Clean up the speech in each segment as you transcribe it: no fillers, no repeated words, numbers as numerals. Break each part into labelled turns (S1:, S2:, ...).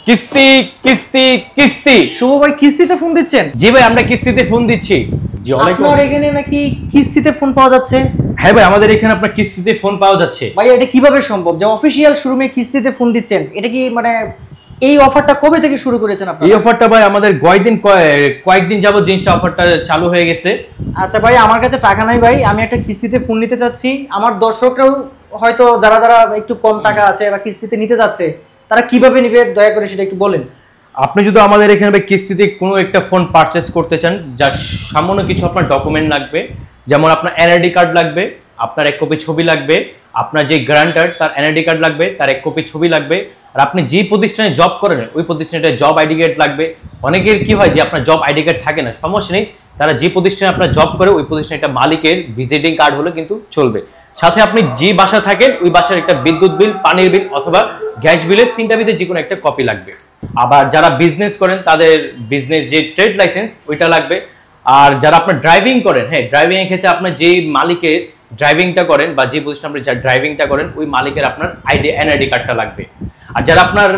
S1: কিস্তি কিস্তি কিস্তি।
S2: শুভ ভাই কিস্তিতে ফোন দিচ্ছেন?
S1: জি ভাই, আমরা কিস্তিতে ফোন দিচ্ছি। জি,
S2: আপনার এখানে নাকি কিস্তিতে ফোন পাওয়া যাচ্ছে?
S1: হ্যাঁ ভাই, আমাদের এখানে আপনার কিস্তিতে ফোন পাওয়া যাচ্ছে।
S2: ভাই এটা কিভাবে সম্ভব যে অফিশিয়াল শোরুমে কিস্তিতে ফোন দিচ্ছেন? এটা কি মানে এই অফারটা কবে থেকে শুরু করেছেন আপনারা?
S1: এই অফারটা ভাই আমাদের কয়েকদিন যাবত জিনিসটা অফারটা চালু হয়ে গেছে।
S2: আচ্ছা ভাই, আমার কাছে টাকা নাই ভাই, আমি একটা কিস্তিতে ফোন নিতে চাচ্ছি। আমার দর্শকরাও হয়তো যারা যারা একটু কম টাকা আছে বা কিস্তিতে নিতে যাচ্ছে, তারা কিভাবে নিবে দয়া করে সেটা একটু বলেন।
S1: আপনি যদি আমাদের এখানে কিস্তিতে কোনো একটা ফোন পারচেস করতে চান, যার সামান্য কিছু আপনার ডকুমেন্ট লাগবে, যেমন আপনার এনআইডি কার্ড লাগবে, আপনার এক কপি ছবি লাগবে, আপনার যে গ্যারান্টার তার এনআইডি কার্ড লাগবে, তার এক কপি ছবি লাগবে, আর আপনি যে প্রতিষ্ঠানে জব করেন ওই প্রতিষ্ঠানে জব আইডি কার্ড লাগবে। অনেকের কি হয় যে আপনার জব আইডি কার্ড থাকে না, সমস্যা নেই, তারা যে প্রতিষ্ঠানে আপনার জব করে ওই প্রতিষ্ঠানে একটা মালিকের ভিজিটিং কার্ড হলে কিন্তু চলবে। সাথে আপনি যে বাসা থাকেন ওই বাসার একটা বিদ্যুৎ বিল, পানির বিল অথবা গ্যাস বিলের তিনটা ভিতরে যে কোনো একটা কপি লাগবে। আবার যারা বিজনেস করেন তাদের বিজনেস যে ট্রেড লাইসেন্স ওইটা লাগবে। আর যারা আপনার ড্রাইভিং করেন, হ্যাঁ ড্রাইভিং এর ক্ষেত্রে আপনার যে মালিকের ড্রাইভিংটা করেন বা যে প্রতিষ্ঠানে আপনি যা ড্রাইভিংটা করেন ওই মালিকের আপনার এনআইডি কার্ডটা লাগবে। আর যারা আপনার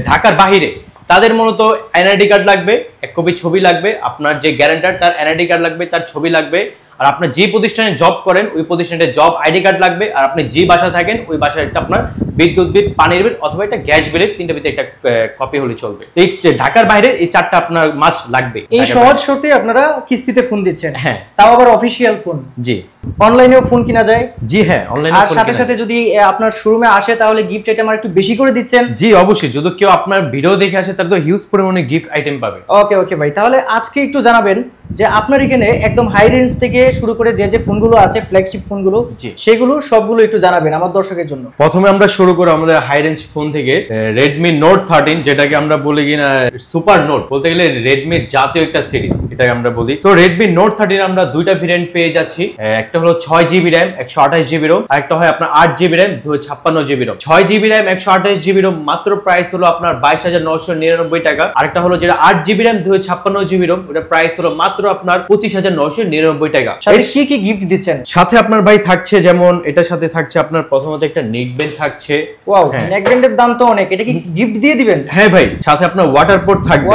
S1: ঢাকার বাহিরে তাদের মূলত এনআইডি কার্ড লাগবে, এক কপি ছবি লাগবে, আপনার যে গ্যারান্টার তার এনআইডি কার্ড লাগবে, তার ছবি লাগবে, আর আপনার যে প্রতিষ্ঠানে জব করেন ওই প্রতিষ্ঠানের জব আইডি কার্ড লাগবে, আর আপনি যে বাসা থাকেন ওই বাসার একটা আপনার বিদ্যুৎ বিল, পানির বিল অথবা একটা গ্যাস বিলের তিনটা ভিতরে একটা কপি হলে চলবে। এই ঢাকার বাইরে এই চারটা আপনার মাস্ট লাগবে।
S2: এই সহজ শর্তে আপনারা কিস্তিতে ফোন দিচ্ছেন?
S1: হ্যাঁ,
S2: তাও আবার অফিশিয়াল ফোন?
S1: জি।
S2: অনলাইনেও ফোন কিনা যায়?
S1: জি হ্যাঁ, অনলাইনে।
S2: আর সাথে সাথে যদি আপনার শোরুমে আসে তাহলে গিফট আইটেম আর একটু বেশি করে দিচ্ছেন?
S1: জি অবশ্যই, যদি কেউ আপনার ভিডিও দেখে আসে তাহলে তো হিউজ পরিমাণে গিফট আইটেম পাবে।
S2: ওকে ওকে ভাই, তাহলে আজকে একটু জানাবেন যে আপনার এখানে একদম হাই রেঞ্জ থেকে শুরু করে যে যে ফোনগুলো আছে ফ্ল্যাগশিপ ফোনগুলো, সেগুলো সবগুলো একটু জানাবেন আমার দর্শকের জন্য।
S1: প্রথমে আমরা শুরু করি আমাদের হাই রেঞ্জ ফোন থেকে, Redmi Note 13, যেটাকে আমরা বলি কিনা সুপার নোট, বলতে গেলে Redmi জাতীয় একটা সিরিজ এটাকে আমরা বলি। তো Redmi Note 13 আমরা দুইটা ভেরিয়েন্ট পেয়ে যাচ্ছি, একটা হলো 6GB RAM 128GB ROM, আর একটা হয় আপনার 8GB RAM 256GB ROM। 6GB RAM 128GB ROM মাত্র প্রাইস হলো আপনার 22,999 টাকা। আরেকটা হলো যেটা 8GB RAM 256GB ROM, ওটা প্রাইস হলো মাত্র আপনার 25,999 টাকা।
S2: সাথে কি কি গিফট দিচ্ছেন?
S1: সাথে আপনার ভাই থাকছে, যেমন এটার সাথে থাকছে আপনার প্রথমত একটা নেকব্যান্ড থাকছে।
S2: ওয়াও, নেকব্যান্ডের দাম তো অনেক, এটা কি গিফট দিয়ে দিবেন?
S1: হ্যাঁ ভাই, সাথে আপনার ওয়াটার পোর্ট থাকবে।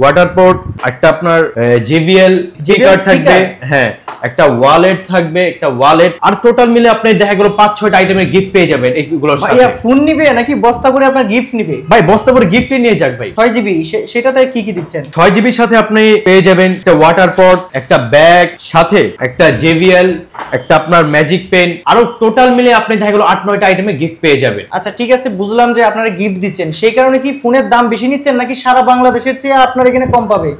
S1: ওয়াটার পোর্ট একটা আপনার JBL স্পিকার থাকবে, হ্যাঁ একটা ওয়ালেট থাকবে, একটা ওয়ালেট, আর টোটাল মিলে আপনি দেখা গেল 5-6টা আইটেমের গিফট পেয়ে যাবেন এইগুলোর সাথে।
S2: ভাইয়া ফোন নিবে নাকি বস্তা করে আপনার গিফট নিবে?
S1: ভাই বস্তা করে গিফটই নিয়ে যাক ভাই।
S2: 6GB সেটাতে কি কি দিচ্ছেন?
S1: 6GB সাথে আপনি পেয়ে যাবেন একটা ওয়াটার পট, একটা ব্যাগ, সাথে একটা JBL, একটা আপনার ম্যাজিক পেন, আরো টোটাল মিলে আপনি দেখা গেল 8-9টা আইটেমে গিফট পেয়ে যাবেন।
S2: আচ্ছা ঠিক আছে, বুঝলাম যে আপনারা গিফট দিচ্ছেন, সেই কারণে কি ফোনের দাম বেশি নিচ্ছেন নাকি সারা বাংলাদেশের চেয়ে আপনার এখানে কম পাবে?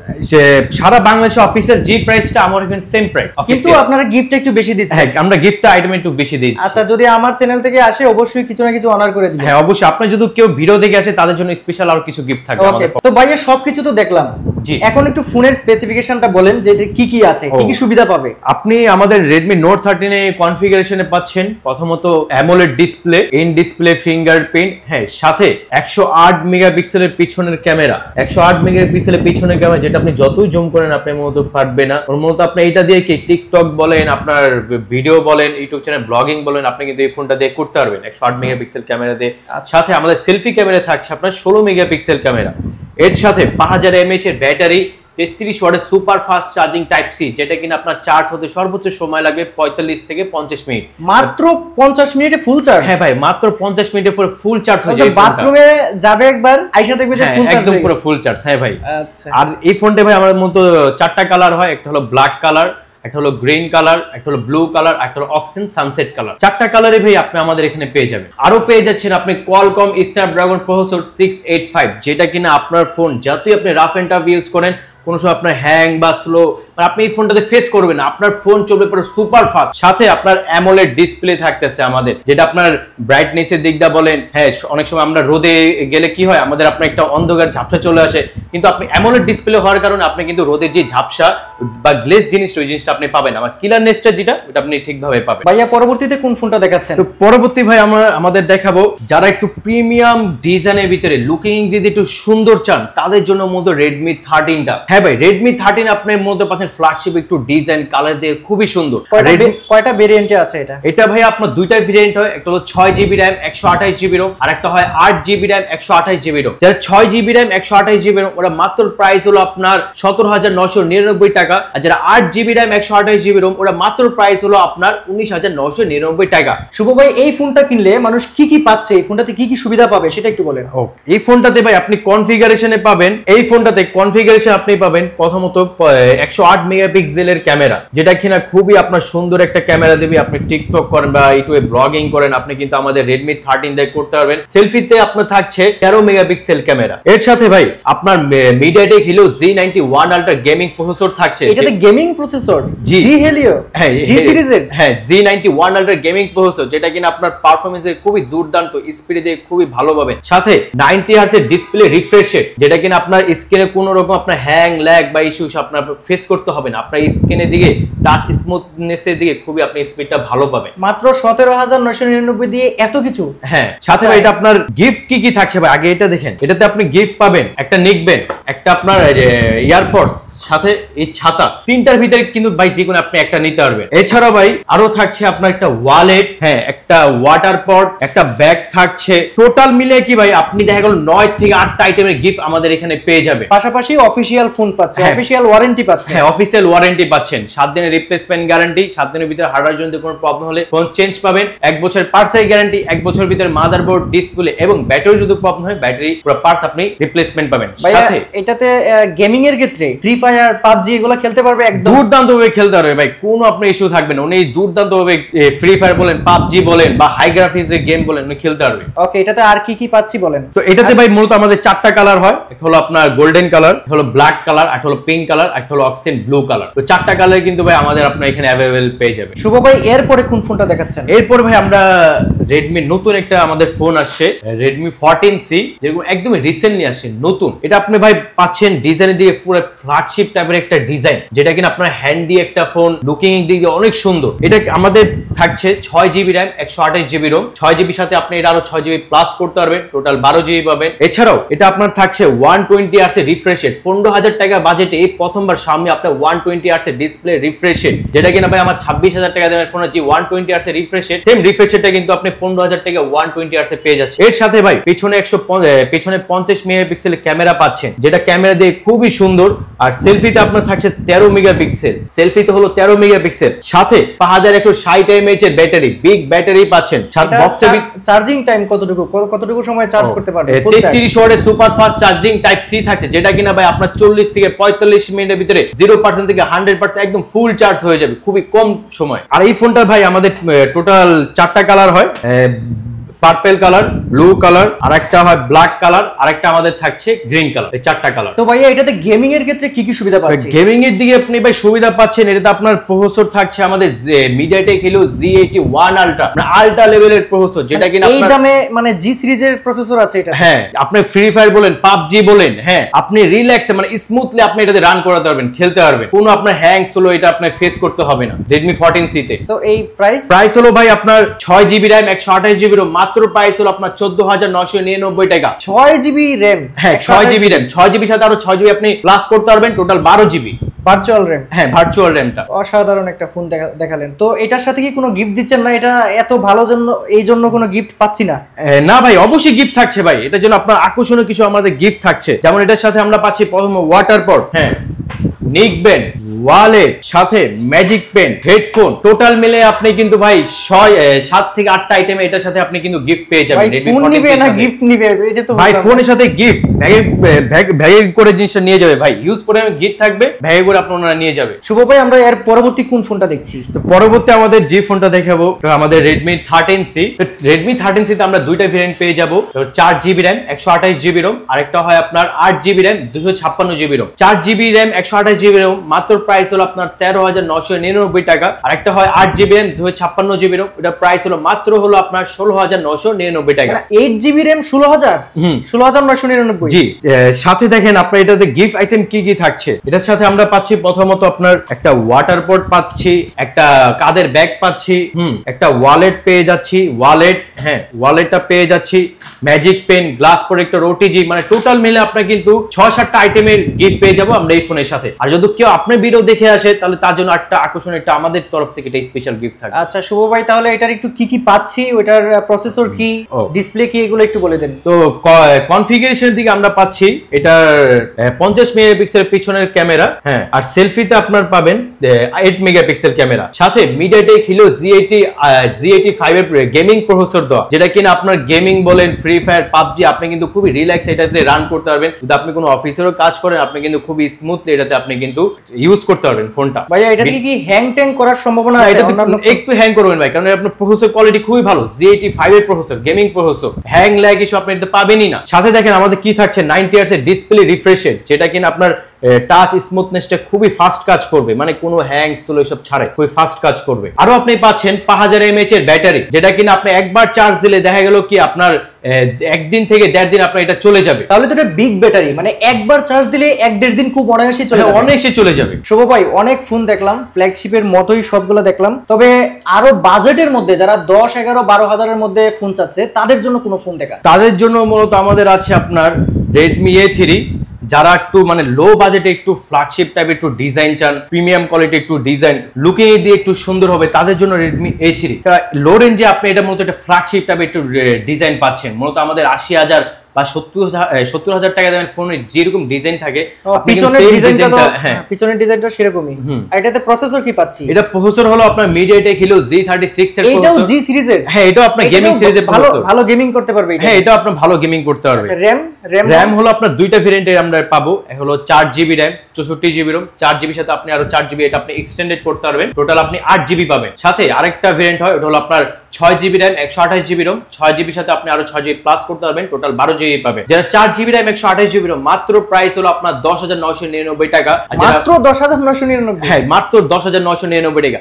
S1: সারা বাংলাদেশে অফিসিয়াল যে প্রাইসটা আমার এখানে সেম প্রাইস,
S2: কিন্তু আপনারা গিফট একটু বেশি দিচ্ছেন।
S1: হ্যাঁ, আমরা গিফটটা আইটেম একটু বেশি দিচ্ছি।
S2: আচ্ছা, যদি আমার চ্যানেল থেকে আসে অবশ্যই কিছু না কিছু অনার করে দিবেন।
S1: হ্যাঁ অবশ্যই, আপনি যদি কেউ ভিডিও দেখে আসে তাদের জন্য স্পেশাল আর কিছু গিফট থাকবে আমাদের।
S2: তো ভাইয়া সবকিছু তো দেখলাম, জি এখন একটু ফোনের স্পেসিফিকেশনটা বলেন যে এটা কি কি আছে, কি কি সুবিধা পাবে।
S1: আপনি আমাদের Redmi Note 13 এ কনফিগারেশনে পাচ্ছেন প্রথমত AMOLED display, in display fingerprint, হ্যাঁ সাথে 108 মেগাপিক্সেলের পিছনের ক্যামেরা, 108 মেগাপিক্সেলের পিছনের ক্যামেরা, যেটা আপনি যতই জুম করেন আপনি মূলত ফাটবে না। ওর মূলত আপনি এটা দিয়ে কি টিকটক বলেন, আপনার ভিডিও বলেন, ইউটিউব চ্যানেল ব্লগিং বলেন, আপনি কিন্তু এই ফোনটা দিয়ে করতে পারবেন 108 মেগাপিক্সেল ক্যামেরা দিয়ে। সাথে আমাদের সেলফি ক্যামেরা থাকছে আপনার 16 মেগাপিক্সেল ক্যামেরা, এর সাথে 5000 mAh এর ব্যাটারি, 33 ওয়াটের super fast charging type C, যেটা কিনা আপনার চার্জ হতে সর্বোচ্চ সময় লাগবে 45 থেকে 50 মিনিট।
S2: মাত্র 50 মিনিটে ফুল চার্জ?
S1: হ্যাঁ ভাই, মাত্র 50 মিনিটের পরে ফুল চার্জ হয়ে যাবে।
S2: বাথরুমে যাবে একবার আইসা দেখবে যে ফুল চার্জ,
S1: একদম পুরো ফুল চার্জ। হ্যাঁ ভাই।
S2: আচ্ছা,
S1: আর এই ফোনটা ভাই আমার মতো 4টা কালার হয়, একটা হলো ব্ল্যাক কালার, একটা হলো গ্রিন কালার, একটা হলো ব্লু কালার, একটা হলো অক্সিজেন সানসেট কালার। 4টা কালারে ভাই আপনি আমাদের এখানে পেয়ে যাবেন। আরো পেয়ে যাচ্ছেন আপনি Qualcomm Snapdragon প্রসেসর 685, যেটা কিনা আপনার ফোন যতই আপনি রাফ এন্ড টাফ ইউজ করেন কোনো সময় আপনার হ্যাং বা স্লো আপনি এই ফোনটাতে ফেস করবেন না, আপনার ফোন চলবে পুরো সুপার ফাস্ট। সাথে আপনার AMOLED ডিসপ্লে থাকতেছে আমাদের, যেটা আপনার ব্রাইটনেসের দিকটা বলেন, হ্যাঁ অনেক সময় আমরা রোদে গেলে কি হয় আমাদের আপনার একটা অন্ধকার ঝাপসা চলে আসে, কিন্তু আপনি AMOLED ডিসপ্লে হওয়ার কারণে আপনি কিন্তু রোদের যে ঝাপসা বা গ্লেজ জিনিসটা ওই জিনিসটা আপনি পাবেন, আমার ক্লিয়ারনেসটা যেটা ওটা আপনি ঠিকভাবে পাবেন।
S2: ভাইয়া পরবর্তীতে কোন ফোনটা দেখাচ্ছেন?
S1: তো পরবর্তী ভাই আমরা আমাদের দেখাবো যারা একটু প্রিমিয়াম ডিজাইনের ভিতরে লুকিং দিতে একটু সুন্দর চান তাদের জন্য মতো Redmi 13টা। হ্যাঁ হ্যাঁ ভাই, Redmi 13 আপনার মধ্যে পাচ্ছেন ফ্ল্যাগশিপ একটু ডিজাইন কালার দিয়ে খুবই সুন্দর।
S2: কয়টা ভেরিয়েন্টে আছে এটা?
S1: এটা ভাই আপনার দুইটা ভেরিয়েন্ট হয়, একটা হলো 6GB RAM 128GB ROM, আর একটা হয় 8GB RAM 128GB ROM। যারা 6GB RAM 128GB ROM ওরা মাত্র প্রাইস হলো আপনার 17,999 টাকা, আর যারা 8GB RAM 128GB ROM ওরা মাত্র প্রাইস হলো আপনার 19,999 টাকা।
S2: শুভ ভাই, এই ফোনটা কিনলে মানুষ কি কি পাচ্ছে, এই ফোনটাতে কি কি সুবিধা পাবে সেটা একটু বলেন।
S1: এই ফোনটাতে ভাই আপনি কনফিগারেশনে পাবেন, এই ফোনটাতে কনফিগারেশন আপনি পাবেন প্রথমত 108 মেগাপিক্সেলের ক্যামেরা, যেটা কিনা খুবই আপনার সুন্দর একটা ক্যামেরা দেবে। আপনি টিকটক করেন বা ইউটিউবে ব্লগিং করেন, আপনি কিন্তু আমাদের Redmi 13 দিয়ে করতে পারবেন। সেলফিতে আপনার থাকছে 13 মেগাপিক্সেল ক্যামেরা। এর সাথে ভাই আপনার MediaTek Helio Z91 Ultra gaming processor থাকছে।
S2: এটাতে গেমিং প্রসেসর জি হেলিও,
S1: হ্যাঁ
S2: জি সিরিজের,
S1: হ্যাঁ Z91 Ultra গেমিং প্রসেসর, যেটা কিনা আপনার পারফরম্যান্সে খুবই দুর্দান্ত, স্পিডে দিয়ে খুবই ভালো পাবেন। সাথে 90 Hz এর ডিসপ্লে রিফ্রেশ রেট, যেটা কিনা আপনার স্ক্রিনে কোনো রকম আপনার হ্যাং ল্যাগ বা ইস্যুস আপনার ফেস করতে হবে না। আপনার স্ক্রিনের দিকে টাচ স্মুথনেসের দিকে খুবই আপনি স্পিডটা ভালো পাবেন।
S2: মাত্র 17,999 দিয়ে এত কিছু।
S1: হ্যাঁ, সাথে ভাই এটা আপনার গিফট কি কি থাকছে ভাই আগে এটা দেখেন। এটাতে আপনি গিফট পাবেন একটা নিকবেন, একটা আপনার এয়ারপডস, সাথে এই ছাতা, তিনটার ভিতরে কিন্তু ভাই যে কোনো আপনি একটা নিতে পারবেন। এছাড়াও ভাই আরো থাকছে আপনার একটা ওয়ালেট, হ্যাঁ একটা ওয়াটার পট, একটা ব্যাগ থাকছে। টোটাল মিলে কি ভাই আপনি দেখা গেল 9 থেকে 8টা আইটেমের গিফট আমাদের এখানে পেয়ে যাবে।
S2: পাশাপাশি অফিশিয়াল ফোন পাচ্ছে, অফিশিয়াল ওয়ারেন্টি পাচ্ছে।
S1: হ্যাঁ, অফিশিয়াল ওয়ারেন্টি পাচ্ছেন, 7 দিনের রিপ্লেসমেন্ট গ্যারান্টি, 7 দিনের ভিতরে হার্ডওয়্যার জনিত কোনো প্রবলেম হলে ফোন চেঞ্জ পাবেন। 1 বছর পার্টস গ্যারান্টি, 1 বছর ভিতরে মাদারবোর্ড, ডিসপ্লে এবং ব্যাটারি যদি প্রবলেম হয় ব্যাটারি পুরো পার্টস আপনি রিপ্লেসমেন্ট পাবেন। সাথে
S2: এটাতে গেমিং এর ক্ষেত্রে ফ্রি ফায়ার, PUBG এগুলো খেলতে পারবে, একদম
S1: দুর্দান্ত ভাবে খেলতে পারবে ভাই, কোনো আপনি ইস্যু থাকবে না। উনি দুর্দান্ত ভাবে ফ্রি ফায়ার বলেন, PUBG বলেন বা হাই গ্রাফিক্স এর গেম বলেন উনি খেলতে পারবে।
S2: ওকে, এটাতে আর কি কি পাচ্ছি বলেন।
S1: তো এটাতে ভাই মূলত আমাদের 4টা কালার হয়, একটা হলো আপনার গোল্ডেন কালার, একটা হলো ব্ল্যাক কালার, একটা হলো পিঙ্ক কালার, একটা হলো অক্সিজেন ব্লু কালার। তো 4টা কালার কিন্তু ভাই আমাদের আপনার এখানে अवेलेबल পেয়ে যাবে।
S2: শুভ ভাই, এরপরে কোন ফোনটা দেখাচ্ছেন?
S1: এরপর ভাই আমরা Redmi নতুন একটা আমাদের ফোন আসছে, Redmi 14C, যেরকম একদম রিসেন্টলি আসছে নতুন। এটা আপনি ভাই পাচ্ছেন ডিজাইনের দিকে পুরো ফ্ল্যাগশিপ টাইপের একটা ডিজাইন, যেটা কিনা আপনার হ্যান্ডি একটা ফোন, লুকিং এর দিকে অনেক সুন্দর। এটা আমাদের থাকছে 6GB RAM 128GB ROM, 6GB সাথে আপনি এটা আরো 6GB প্লাস করতে পারবেন, টোটাল 12GB পাবেন। এছাড়াও এটা আপনার থাকছে 120 Hz এর রিফ্রেশ রেট। 15,000 টাকা বাজেটে এই প্রথমবার সামনে আপনার 120 Hz এর ডিসপ্লে রিফ্রেশ রেট, যেটা কিনা ভাই আমার 26,000 টাকা দামের ফোন আছে 120 Hz এর রিফ্রেশ রেট, সেম রিফ্রেশ রেটটা কিন্তু আপনি 15,000 টাকা 120 Hz এ পেয়ে যাচ্ছেন। এর সাথে ভাই পিছনে 50 মেগাপিক্সেলের ক্যামেরা পাচ্ছেন, যেটা ক্যামেরা দিয়ে খুবই সুন্দর। আর সেলফিতে আপনার থাকছে 13 মেগাপিক্সেল, সেলফিতে হলো 13 মেগাপিক্সেল, সাথে 5160 mAh এর ব্যাটারি, বিগ ব্যাটারি পাচ্ছেন। বক্সে
S2: চার্জিং টাইম কতটুকু সময় চার্জ করতে পারবে?
S1: 33 ওয়াটের super fast charging type C থাকছে, যেটা কিনা ভাই আপনার 40 থেকে 45 মিনিটের ভিতরে 0% থেকে 100% একদম ফুল চার্জ হয়ে যাবে খুবই কম সময়। আর এই ফোনটা ভাই আমাদের টোটাল 4টা কালার হয়, পার্পল কালার, ব্লু কালার, আর একটা হয় ব্ল্যাক কালার, আর একটা আমাদের থাকছে গ্রিন কালার। এই 4টা কালার।
S2: তো ভাইয়া এটাতে গেমিং এর ক্ষেত্রে কি কি সুবিধা পাচ্ছেন?
S1: গেমিং এর দিকে আপনি ভাই সুবিধা পাচ্ছেন, এটাতে আপনার প্রসেসর থাকছে আমাদের MediaTek Helio Z81 Ultra, মানে আলট্রা লেভেলের প্রসেসর, যেটা কিনা
S2: এই দামে মানে জি সিরিজের প্রসেসর আছে এটা।
S1: হ্যাঁ, আপনি ফ্রি ফায়ার বলেন, PUBG বলেন, হ্যাঁ আপনি রিল্যাক্সে মানে স্মুথলি আপনি এটাতে রান করাতে পারবেন, খেলতে পারবেন, কোনো আপনার হ্যাং স্লো এটা আপনার ফেস করতে হবে না Redmi 14C তে।
S2: তো এই প্রাইস
S1: হলো ভাই আপনার 6GB RAM 128GB ROM, মাত্র প্রাইস হলো আপনার 14,999 টাকা।
S2: 6GB RAM,
S1: হ্যাঁ 6GB RAM, 6GB সাথে আরো 6GB আপনি প্লাস করতে পারবেন, টোটাল 12GB
S2: ভার্চুয়াল RAM।
S1: হ্যাঁ, ভার্চুয়াল RAMটা
S2: অসাধারণ একটা ফোন দেখালেন। তো এটার সাথে কি কোনো গিফট দিচ্ছেন না? এটা এত ভালো জন্য এই জন্য কোনো গিফট পাচ্ছি না।
S1: না ভাই, অবশ্যই গিফট থাকছে ভাই, এটার জন্য আপনার আকর্ষণীয় কিছু আমাদের গিফট থাকছে। যেমন এটার সাথে আমরা পাচ্ছি প্রথম ওয়াটার পট, হ্যাঁ নিকবেন, ওয়ালেট, সাথে ম্যাজিক পেন, হেডফোন, টোটাল মিলে আপনি কিন্তু ভাই 7 থেকে 8টা আইটেম এটার সাথে আপনি কিন্তু গিফট পেয়ে যাবেন।
S2: ফোন নিবে না গিফট নিবে, এটা তো
S1: ভাই ফোনের সাথে গিফট ব্যাগে করে জিনিসটা নিয়ে যাবে ভাই, ইউজ করে গিফট থাকবে, ব্যাগে করে আপনারা নিয়ে যাবে।
S2: শুভ ভাই, আমরা এর পরবর্তী কোন ফোনটা দেখছি?
S1: তো পরবর্তী আমাদের যে ফোনটা দেখাবো আমাদের Redmi 13C। Redmi 13C তে আমরা দুইটা ভেরিয়েন্ট পেয়ে যাবো, 4GB RAM 128GB ROM, আরেকটা হয় আপনার 8GB RAM 256GB ROM। 4GB RAM 128GB ROM মাত্র প্রাইস হলো আপনার 13,999 টাকা, আর একটা হয় 8GB RAM 256GB ROM, এটা প্রাইস হলো মাত্র হলো আপনার 16,999 টাকা।
S2: 8GB RAM 16,999।
S1: জি, সাথে দেখেন আপনার এটাতে গিফট আইটেম কি কি থাকছে। এটার সাথে আমরা পাচ্ছি পাচ্ছি প্রথমত আপনার একটা ওয়াটার পট পাচ্ছি, একটা কাঁধের ব্যাগ পাচ্ছি, একটা ওয়ালেট পেয়ে যাচ্ছি, ওয়ালেটটা পেয়ে যাচ্ছি, magic pen, glass protector, OTG, মানে টোটাল মিলে আপনার কিন্তু 6-7টা আইটেমের গিফট পেয়ে যাবো আমরা এই ফোনের সাথে। আর যদি কেউ আপনার ভিডিও দেখে আসে তাহলে তার জন্য একটা আকর্ষণ, একটা আমাদের তরফ থেকে একটা স্পেশাল গিফট থাকবে।
S2: আচ্ছা শুভ ভাই, তাহলে এটার একটু কি কি পাচ্ছি, ওটার প্রসেসর কি, ডিসপ্লে কি, এগুলো একটু বলে দেন।
S1: তো কনফিগারেশনের দিকে আমরা পাচ্ছি এটার 50 মেগাপিক্সেল পিছনের ক্যামেরা, হ্যাঁ, আর সেলফিতে আপনার পাবেন 8 মেগাপিক্সেল ক্যামেরা, সাথে মিডিয়াটেক হিলো Z85 এর গেমিং প্রসেসর দেওয়া, যেটা কিনা আপনার গেমিং বলেন, ফ্রি ফায়ার, পাবজি, আপনি কিন্তু খুবই রিল্যাক্স এটাতে রান করতে পারবেন। যদি আপনি কোনো অফিসেরও কাজ করেন আপনি কিন্তু খুবই স্মুথলি এটাতে আপনি কিন্তু ইউজ করতে পারবেন ফোনটা।
S2: ভাইয়া এটা কি হ্যাং ট্যাং করার সম্ভাবনা আছে?
S1: একটু হ্যাং করবেন ভাই, কারণ আপনার প্রসেসর কোয়ালিটি খুবই ভালো, Z85 এর processor, gaming processor, hang lag issue আপনি এটাতে পাবেনই না। সাথে দেখেন আমাদের কি থাকছে, 90 হার্টজ এর ডিসপ্লে রিফ্রেশ রেট, যেটা কিনা আপনার টাচ স্মুথনেসটা খুবই ফাস্ট কাজ করবে, মানে কোনো হ্যাং স্লো এসব ছাড়ে খুবই ফাস্ট কাজ করবে। আরো আপনি পাচ্ছেন 5000 mAh এর ব্যাটারি, যেটা কিনা আপনি একবার চার্জ দিলে দেখা গেল কি আপনার একদিন থেকে 1.5 দিন আপনার এটা চলে যাবে।
S2: তাহলে তো এটা বিগ ব্যাটারি, মানে একবার চার্জ দিলে 1-1.5 দিন খুব অনায়াসে
S1: চলে যাবে।
S2: শুভ ভাই অনেক ফোন দেখলাম, ফ্ল্যাগশিপের মতোই সবগুলো দেখলাম, তবে আরো বাজেটের মধ্যে যারা 10, 11, 12 হাজারের মধ্যে ফোন চাচ্ছে তাদের জন্য কোনো ফোন দেখা?
S1: তাদের জন্য মূলত আমাদের আছে আপনার Redmi A3, যারা একটু মানে লো বাজেটে একটু ফ্ল্যাগশিপ টাইপের একটু ডিজাইন চান, প্রিমিয়াম কোয়ালিটি একটু ডিজাইন লুকিং দিয়ে একটু সুন্দর হবে, তাদের জন্য Redmi A3। লো রেঞ্জে আপনি এটা মূলত একটা ফ্ল্যাগশিপ টাইপের একটু ডিজাইন পাচ্ছেন। মূলত আমাদের 80,000 বা 70,000 টাকা দামের ফোনে যেরকম ডিজাইন থাকে
S2: পিছনের ডিজাইনটা সেরকমই। আর এটাতে প্রসেসর কি পাচ্ছি?
S1: এটা প্রসেসর হলো আপনার মিডিয়াটেক হিলো Z36 এর প্রসেসর।
S2: এটাও জি সিরিজের?
S1: হ্যাঁ, এটাও আপনার গেমিং সিরিজের প্রসেসর,
S2: ভালো গেমিং করতে পারবে এটা।
S1: হ্যাঁ, এটা আপনার ভালো গেমিং করতে পারবে।
S2: আচ্ছা
S1: র‍্যাম হলো আপনার দুইটা ভেরিয়েন্টের আমরা পাবো, হলো 4GB RAM, 64GB Rome, 4GB সাথে আপনি আরো 4GB এটা আপনি এক্সটেন্ডেড করতে পারবেন, টোটাল আপনি 8GB পাবেন। সাথে আরেকটা ভেরিয়েন্ট হয়, ওটা হলো আপনার 6GB RAM, 128GB Rome, 6GB সাথে আপনি আরো 6GB প্লাস করতে পারবেন, টোটাল 12GB পাবেন। যেটা 4GB র‍্যাম, 128GB রোম, মাত্র প্রাইস হলো আপনার 10,999 টাকা।
S2: মাত্র 10,999?
S1: হ্যাঁ, মাত্র 10,999 টাকা।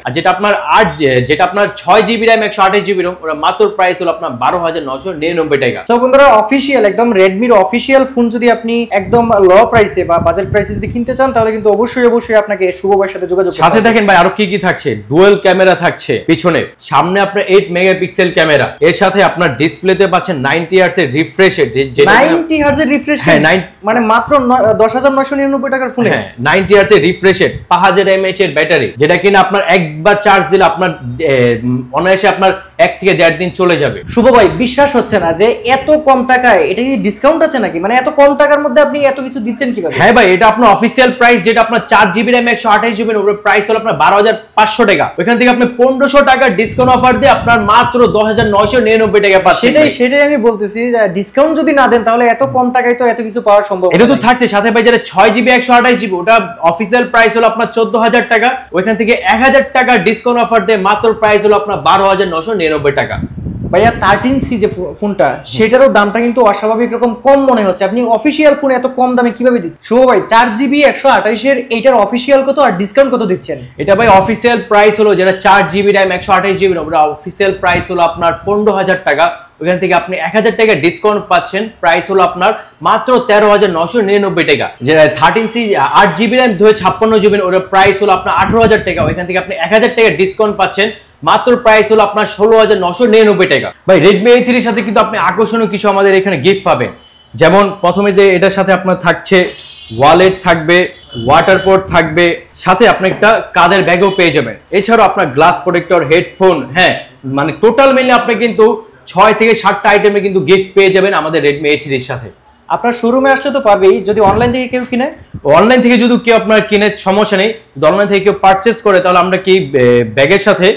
S1: আর যেটা আপনার 6GB র‍্যাম, 128GB রোম, ওটা মাত্র প্রাইস হলো আপনার 12,999 টাকা।
S2: তো বন্ধুরা অফিশিয়াল একদম রেডমির অফিশিয়াল ফোন যদি আপনি একদম লো প্রাইসে বা বাজেট প্রাইসে যদি কিনতে চান তাহলে কিন্তু অবশ্যই আপনাকে শুভ ভাইয়ের সাথে যোগাযোগ করতে হবে।
S1: সাথে দেখেন ভাই আরো কি কি থাকছে, ডুয়াল ক্যামেরা থাকছে পিছনে, সামনে আপনার 8 মেগাপিক্সেল ক্যামেরা, এর সাথে আপনার ডিসপ্লেতে পাচ্ছেন 90 হার্টজ এর রিফ্রেশ রেট,
S2: 90 হার্টজ এর রিফ্রেশ রেট, মানে মাত্র 10,999 টাকার ফোনে।
S1: হ্যাঁ, 90 হার্টজ এর রিফ্রেশ রেট, 5000 mAh এর ব্যাটারি, যেটা কিনা আপনার একবার চার্জ দিলে আপনার অনায়াসে আপনার 1 থেকে 1.5 দিন চলে যাবে।
S2: শুভ ভাই বিশ্বাস হচ্ছে না যে এত কম টাকায়, এটা কি ডিসকাউন্ট আছে নাকি? মানে এত কম টাকার মধ্যে আপনি এত কিছু দিচ্ছেন কিভাবে?
S1: হ্যাঁ ভাই, এটা আপনার অফিশিয়াল প্রাইস, যেটা আপনার 4GB র‍্যাম, 128GB এর উপরে প্রাইস হলো আপনার 12,500 টাকা, ওখান থেকে আপনি 1500 টাকা ডিসকাউন্ট অফার দিয়ে আপনার মাত্র 10,999 টাকা পাচ্ছেন।
S2: সেটাই আমি বলতেছি, ডিসকাউন্ট যদি না দেন তাহলে এত কম টাকায় তো এত কিছু পাওয়া সম্ভব।
S1: এটা তো থাকছে সাথে ভাই, যেটা 6GB 128GB ওটা অফিশিয়াল প্রাইস হলো আপনার 14,000 টাকা, ওইখান থেকে 1,000 টাকা ডিসকাউন্ট অফার দিয়ে মাত্র প্রাইস হলো আপনার 12,999 টাকা।
S2: ভাইয়া 13C যে ফোনটা, সেটারও দামটা কিন্তু অস্বাভাবিক রকম কম মনে হচ্ছে। আপনি অফিশিয়াল ফোন এত কম দামে কিভাবে দিচ্ছেন? শুভ ভাই 4GB 128 এর এইটার অফিশিয়াল কত আর ডিসকাউন্ট কত দিচ্ছেন?
S1: এটা ভাই অফিশিয়াল প্রাইস হলো, যেটা 4GB র‍্যাম, 128GB ওটা অফিশিয়াল প্রাইস হলো আপনার 15,000 টাকা, ওখান থেকে আপনি 1,000 টাকা ডিসকাউন্ট পাচ্ছেন, প্রাইস হলো আপনার মাত্র 13,999 টাকা। যেটা 13C 8GB র‍্যাম 256GB ওটার প্রাইস হলো আপনার 18,000 টাকা, ওইখান থেকে আপনি 1,000 টাকা ডিসকাউন্ট পাচ্ছেন, মাত্র প্রাইস হলো আপনার 16,999 টাকা। ভাই Redmi A3 এর সাথে কিন্তু আপনি আকর্ষণীয় কিছু আমাদের এখানে গিফট পাবেন, যেমন প্রথমে যে এটার সাথে আপনার থাকছে ওয়ালেট থাকবে, ওয়াটার পট থাকবে, সাথে আপনি একটা কাঁধের ব্যাগও পেয়ে যাবেন, এছাড়াও আপনার গ্লাস প্রোটেক্টর, হেডফোন, হ্যাঁ, মানে টোটাল মিলে আপনি কিন্তু 6 থেকে 7টা আইটেমে কিন্তু গিফট পেয়ে যাবেন আমাদের Redmi A3 এর সাথে।
S2: আপনার শোরুমে আসলে তো পাবেই, যদি অনলাইন থেকে কেউ কিনে,
S1: অনলাইন থেকে যদি কেউ আপনার কিনে সমস্যা নেই, অনলাইন থেকে কেউ পারচেজ করে তাহলে আমরা কি ব্যাগের সাথে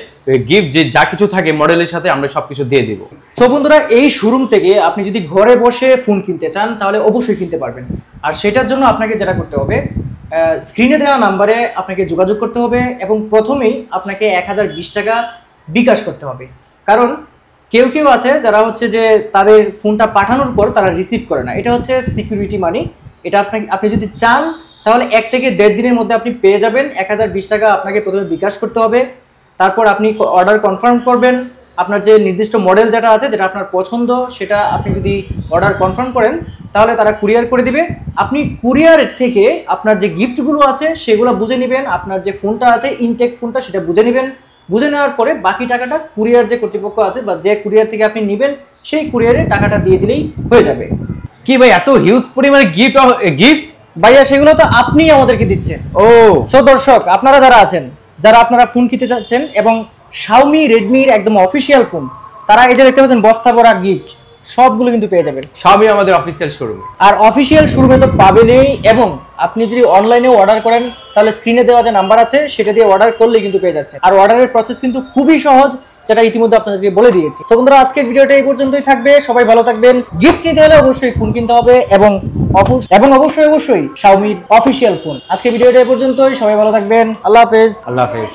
S1: গিফট যে যা কিছু থাকে মডেলের সাথে আমরা সবকিছু দিয়ে দিব।
S2: সো বন্ধুরা এই শোরুম থেকে আপনি যদি ঘরে বসে ফোন কিনতে চান তাহলে অবশ্যই কিনতে পারবেন। আর সেটার জন্য আপনাকে যেটা করতে হবে, স্ক্রিনে দেওয়া নাম্বারে আপনাকে যোগাযোগ করতে হবে এবং প্রথমেই আপনাকে 1020 টাকা বিকাশ করতে হবে। কারণ কেউ আছে যারা হচ্ছে যে তাদের ফোনটা পাঠানোর পর তারা রিসিভ করে না, এটা হচ্ছে সিকিউরিটি মানি। এটা আপনি যদি চান তাহলে 1 থেকে 1.5 দিনের মধ্যে আপনি পেয়ে যাবেন। 1020 টাকা আপনাকে প্রথমে বিকাশ করতে হবে, তারপর আপনি অর্ডার কনফার্ম করবেন। আপনার যে নির্দিষ্ট মডেল যেটা আছে, যেটা আপনার পছন্দ, সেটা আপনি যদি অর্ডার কনফার্ম করেন তাহলে তারা কুরিয়ার করে দিবে। আপনি কুরিয়ার থেকে আপনার যে গিফটগুলো আছে সেগুলো বুঝে নেবেন, আপনার যে ফোনটা আছে ইনটেক ফোনটা সেটা বুঝে নেবেন। বুঝে নেওয়ার পরে বাকি টাকাটা কুরিয়ার যে কর্তৃপক্ষ আছে বা যে কুরিয়ার থেকে আপনি নেবেন সেই কুরিয়ারে টাকাটা দিয়ে দিলেই হয়ে যাবে।
S1: কি ভাই এত হিউজ পরিমাণে গিফট?
S2: ভাইয়া সেগুলো তো আপনি আমাদেরকে দিচ্ছেন।
S1: ও
S2: সো দর্শক, আপনারা যারা আছেন, যারা আপনারা ফোন কিনতে চাচ্ছেন এবং Xiaomi Redmi এর একদম অফিসিয়াল ফোন, তারা এই যে দেখতে পাচ্ছেন বস্তা ভরা গিফট সবগুলো কিন্তু পেয়ে যাবেন
S1: Xiaomi আমাদের অফিসিয়াল শোরুমে।
S2: আর অফিসিয়াল শোরুমে তো পাবেনই, এবং আপনি যদি অনলাইনেও অর্ডার করেন তাহলে স্ক্রিনে দেওয়া যে নাম্বার আছে সেটা দিয়ে অর্ডার করলেই কিন্তু পেয়ে যাচ্ছে। আর অর্ডারের প্রসেস কিন্তু খুবই সহজ, যেটা ইতিমধ্যে আপনাদেরকে বলে দিয়েছি। তো বন্ধুরা, আজকের ভিডিওটা এই পর্যন্তই থাকবে। সবাই ভালো থাকবেন। গিফট নিতে হলে অবশ্যই ফোন কিনতে হবে এবং অবশ্যই Xiaomi অফিসিয়াল ফোন। আজকের ভিডিওটা এই পর্যন্তই। সবাই ভালো থাকবেন। আল্লাহ হাফেজ।
S1: আল্লাহ হাফেজ।